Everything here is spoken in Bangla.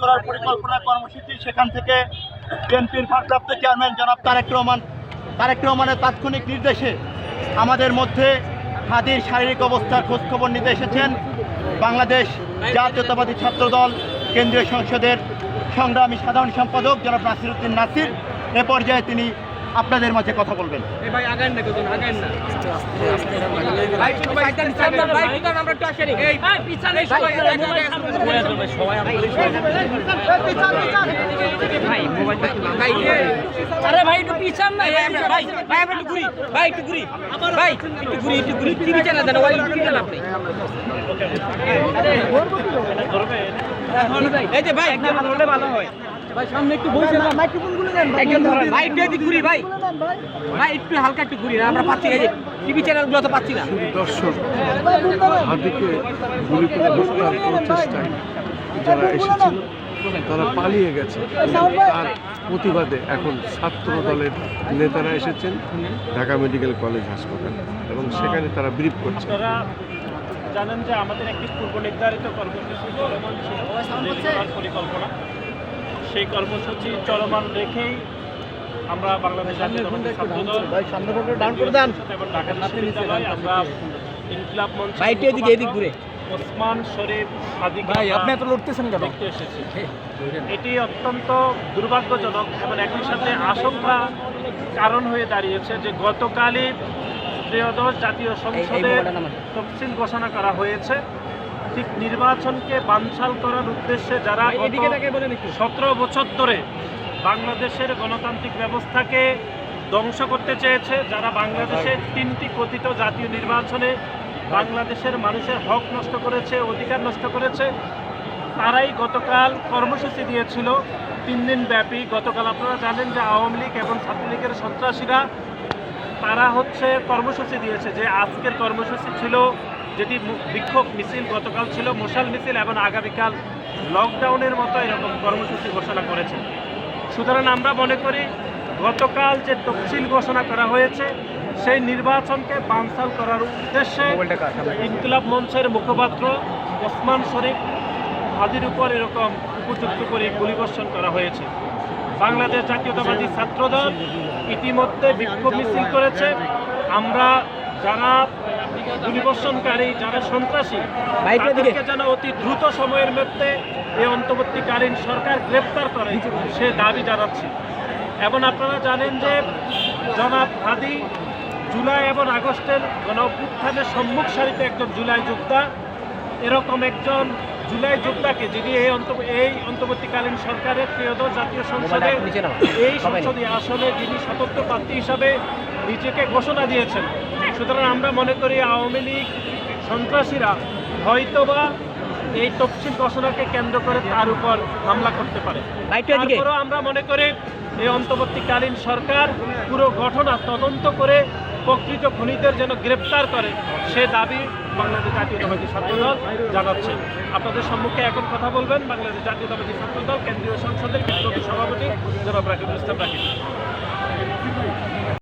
করার পরিকল্পনা কর্মসূচি, সেখান থেকে বিএনপির ভারপ্রাপ্ত চেয়ারম্যান জনাব তারেক রহমানের তাৎক্ষণিক নির্দেশে আমাদের মধ্যে হাদির শারীরিক অবস্থার খোঁজখবর নিতে এসেছেন বাংলাদেশ জাতীয়তাবাদী ছাত্রদল কেন্দ্রীয় সংসদের সংগ্রামী সাধারণ সম্পাদক জনাব নাসিরউদ্দিন নাসির। এ পর্যায়ে তিনি আপনাদের মাঝে কথা বলবেন। ভালো হয় ভাই, সামনে একটু বসে না, মাইক্রোফোনগুলো দেন একজন ধরেন ভাই, একটু এদিক ঘুরি ভাই, ভাই একটু হালকা একটু ঘুরি না, আমরা পাচ্ছি এই যে টিভি চ্যানেলগুলো তো পাচ্ছি না। দর্শক হাদিকে গুলি করে হত্যার প্রচেষ্টায় যারা এসেছিল তারা পালিয়ে গেছে। তার প্রতিবাদে এখন ছাত্র দলের নেতারা এসেছেন ঢাকা মেডিকেল কলেজ হাসপাতাল এবং সেখানে তারা ব্রিফ করছে। জানেন যে আমাদের একটি পূর্ব নির্ধারিত কর্মসূচি চলমান ছিল, পরিকল্পনা। সেই কর্মসূচি চলমান রেখেই আমরা বাংলাদেশ জাতীয়তাবাদী ছাত্রদল এবং ঢাকা বিশ্ববিদ্যালয় আমরা ইনকিলাব মঞ্চ ওসমান শরীফ দেখতে এসেছি। এটি অত্যন্ত দুর্ভাগ্যজনক এবং একই সাথে আশঙ্কা কারণ হয়ে দাঁড়িয়েছে যে গতকালই ত্রয়োদশ জাতীয় সংসদের তফসিল ঘোষণা করা হয়েছে। ঠিক নির্বাচনকে বানচাল করার উদ্দেশ্যে যারা 17 বছর ধরে বাংলাদেশের গণতান্ত্রিক ব্যবস্থাকে ধ্বংস করতে চেয়েছে, যারা বাংলাদেশের 3টি কথিত জাতীয় নির্বাচনে বাংলাদেশের মানুষের হক নষ্ট করেছে, অধিকার নষ্ট করেছে, তারাই গতকাল কর্মসূচি দিয়েছিল 3 দিন ব্যাপী। গতকাল আপনারা জানেন যে আওয়ামী লীগ এবং ছাত্রলীগের সন্ত্রাসীরা তারা কর্মসূচি দিয়েছে যে আজকের কর্মসূচি ছিল যেটি বিক্ষোভ মিছিল, গতকাল ছিল মশাল মিছিল এবং আগামীকাল লকডাউনের মতো এরকম কর্মসূচি ঘোষণা করেছে। সুতরাং আমরা মনে করি গতকাল যে তফসিল ঘোষণা করা হয়েছে সেই নির্বাচনকে বানচাল করার উদ্দেশ্যে ইনকিলাব মঞ্চের মুখপাত্র ওসমান শরীফ হাদির উপর এরকম উপযুক্ত করে গুলিবর্ষণ করা হয়েছে। বাংলাদেশ জাতীয়তাবাদী ছাত্রদল ইতিমধ্যে বিক্ষোভ মিছিল করেছে। আমরা যারা গুলিবর্ষণকারী, যারা সন্ত্রাসী, তাদেরকে যেন অতি দ্রুত সময়ের মধ্যে এই অন্তর্বর্তীকালীন সরকার গ্রেপ্তার করে সে দাবি জানাচ্ছি। এবং আপনারা জানেন যে জনাব হাদি জুলাই এবং আগস্টের গণ অভ্যুত্থানের সম্মুখ সারিতে একজন জুলাই যোদ্ধা। এরকম একজন জুলাই যোদ্ধাকে যিনি এই অন্তর্বর্তীকালীন সরকারের ত্রয়োদশ জাতীয় সংসদে এই সংসদীয় আসনে যিনি স্বতন্ত্র প্রার্থী হিসাবে নিজেকে ঘোষণা দিয়েছেন। সুতরাং আমরা মনে করি আওয়ামী লীগ সন্ত্রাসীরা হয়তোবা এই তফসিল ঘোষণাকে কেন্দ্র করে তার উপর হামলা করতে পারে। তারপরেও আমরা মনে করি এই অন্তর্বর্তীকালীন সরকার পুরো ঘটনা তদন্ত করে প্রকৃত খুনিদের যেন গ্রেপ্তার করে সে দাবি বাংলাদেশ জাতীয়তাবাদী ছাত্রদল জানাচ্ছে। আপনাদের সম্মুখে এখন কথা বলবেন বাংলাদেশ জাতীয়তাবাদী ছাত্রদল কেন্দ্রীয় সংসদের সভাপতি জনাব রাকিবুল ইসলাম রাকিব।